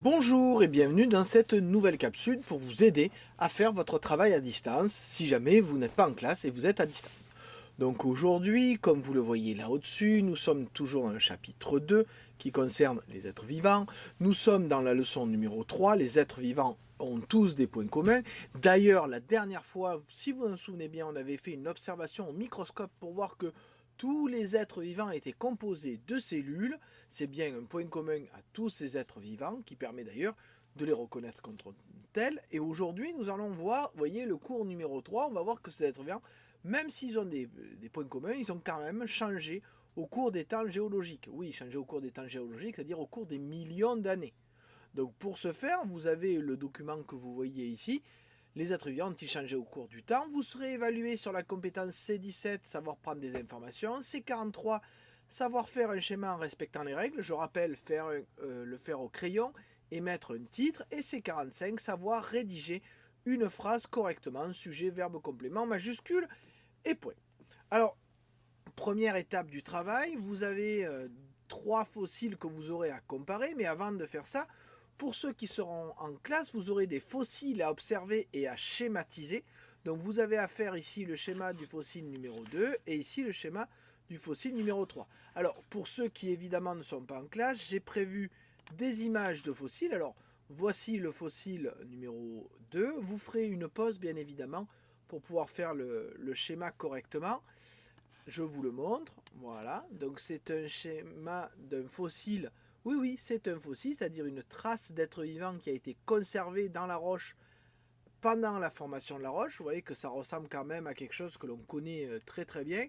Bonjour et bienvenue dans cette nouvelle capsule pour vous aider à faire votre travail à distance si jamais vous n'êtes pas en classe et vous êtes à distance. Donc aujourd'hui, comme vous le voyez là au-dessus, nous sommes toujours dans le chapitre 2 qui concerne les êtres vivants. Nous sommes dans la leçon numéro 3, les êtres vivants ont tous des points communs. D'ailleurs, la dernière fois, si vous vous en souvenez bien, on avait fait une observation au microscope pour voir que tous les êtres vivants étaient composés de cellules. C'est bien un point commun à tous ces êtres vivants qui permet d'ailleurs de les reconnaître comme tels. Et aujourd'hui, nous allons voir, vous voyez, le cours numéro 3, on va voir que ces êtres vivants, même s'ils ont des points communs, ils ont quand même changé au cours des temps géologiques. Oui, changé au cours des temps géologiques, c'est-à-dire au cours des millions d'années. Donc pour ce faire, vous avez le document que vous voyez ici. Les êtres vivants ont-ils changé au cours du temps? Vous serez évalué sur la compétence C17, savoir prendre des informations. C43, savoir faire un schéma en respectant les règles. Je rappelle, le faire au crayon et mettre un titre. Et C45, savoir rédiger une phrase correctement, sujet, verbe, complément, majuscule et point. Alors, première étape du travail, vous avez 3 fossiles que vous aurez à comparer, mais avant de faire ça, pour ceux qui seront en classe, vous aurez des fossiles à observer et à schématiser. Donc vous avez à faire ici le schéma du fossile numéro 2 et ici le schéma du fossile numéro 3. Alors pour ceux qui évidemment ne sont pas en classe, j'ai prévu des images de fossiles. Alors voici le fossile numéro 2. Vous ferez une pause bien évidemment pour pouvoir faire le schéma correctement. Je vous le montre, voilà, donc c'est un schéma d'un fossile. Oui, oui, c'est un fossile, c'est-à-dire une trace d'être vivant qui a été conservée dans la roche pendant la formation de la roche. Vous voyez que ça ressemble quand même à quelque chose que l'on connaît très très bien.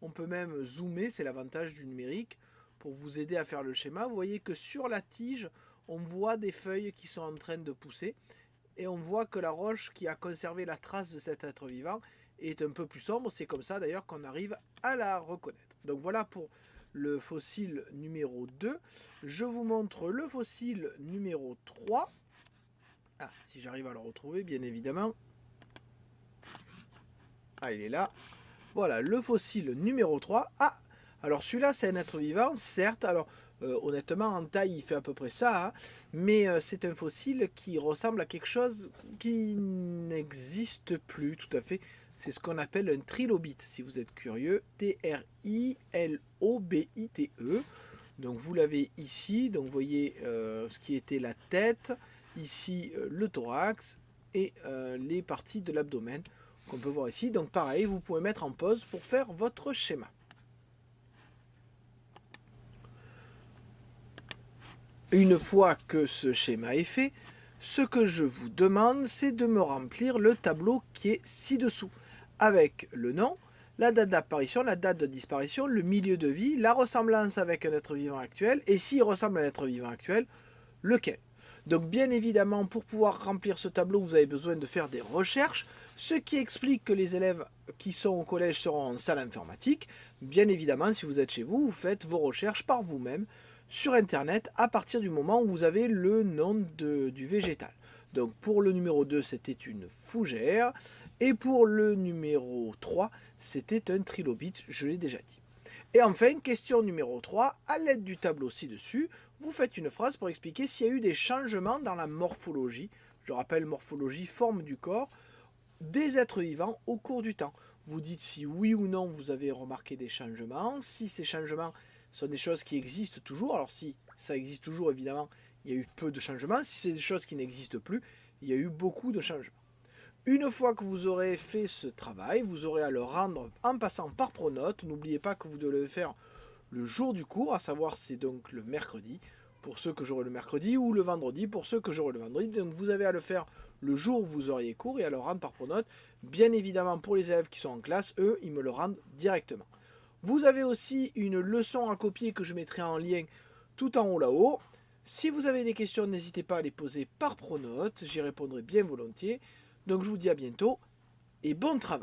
On peut même zoomer, c'est l'avantage du numérique, pour vous aider à faire le schéma. Vous voyez que sur la tige, on voit des feuilles qui sont en train de pousser. Et on voit que la roche qui a conservé la trace de cet être vivant est un peu plus sombre. C'est comme ça d'ailleurs qu'on arrive à la reconnaître. Donc voilà pour le fossile numéro 2. Je vous montre le fossile numéro 3. Ah, si j'arrive à le retrouver, bien évidemment. Ah, il est là. Voilà, le fossile numéro 3. Ah, alors celui-là, c'est un être vivant, certes. Alors, honnêtement, en taille, il fait à peu près ça. Hein, mais c'est un fossile qui ressemble à quelque chose qui n'existe plus tout à fait. C'est ce qu'on appelle un trilobite, si vous êtes curieux. T-R-I-L-O-B-I-T-E. Donc vous l'avez ici. Donc vous voyez ce qui était la tête. Ici, le thorax et les parties de l'abdomen qu'on peut voir ici. Donc pareil, vous pouvez mettre en pause pour faire votre schéma. Une fois que ce schéma est fait, ce que je vous demande, c'est de me remplir le tableau qui est ci-dessous, avec le nom, la date d'apparition, la date de disparition, le milieu de vie, la ressemblance avec un être vivant actuel, et s'il ressemble à un être vivant actuel, lequel. Donc bien évidemment, pour pouvoir remplir ce tableau, vous avez besoin de faire des recherches, ce qui explique que les élèves qui sont au collège seront en salle informatique. Bien évidemment, si vous êtes chez vous, vous faites vos recherches par vous-même sur Internet à partir du moment où vous avez le nom du végétal. Donc pour le numéro 2, c'était une fougère, et pour le numéro 3, c'était un trilobite, je l'ai déjà dit. Et enfin, question numéro 3, à l'aide du tableau ci-dessus, vous faites une phrase pour expliquer s'il y a eu des changements dans la morphologie, je rappelle morphologie, forme du corps, des êtres vivants au cours du temps. Vous dites si oui ou non vous avez remarqué des changements, si ces changements sont des choses qui existent toujours, alors si ça existe toujours évidemment, il y a eu peu de changements, si c'est des choses qui n'existent plus, il y a eu beaucoup de changements. Une fois que vous aurez fait ce travail, vous aurez à le rendre en passant par Pronote. N'oubliez pas que vous devez le faire le jour du cours, à savoir c'est donc le mercredi, pour ceux que j'aurai le mercredi, ou le vendredi, pour ceux que j'aurai le vendredi. Donc vous avez à le faire le jour où vous auriez cours et à le rendre par Pronote. Bien évidemment, pour les élèves qui sont en classe, eux, ils me le rendent directement. Vous avez aussi une leçon à copier que je mettrai en lien tout en haut là-haut. Si vous avez des questions, n'hésitez pas à les poser par Pronote, j'y répondrai bien volontiers. Donc je vous dis à bientôt et bon travail.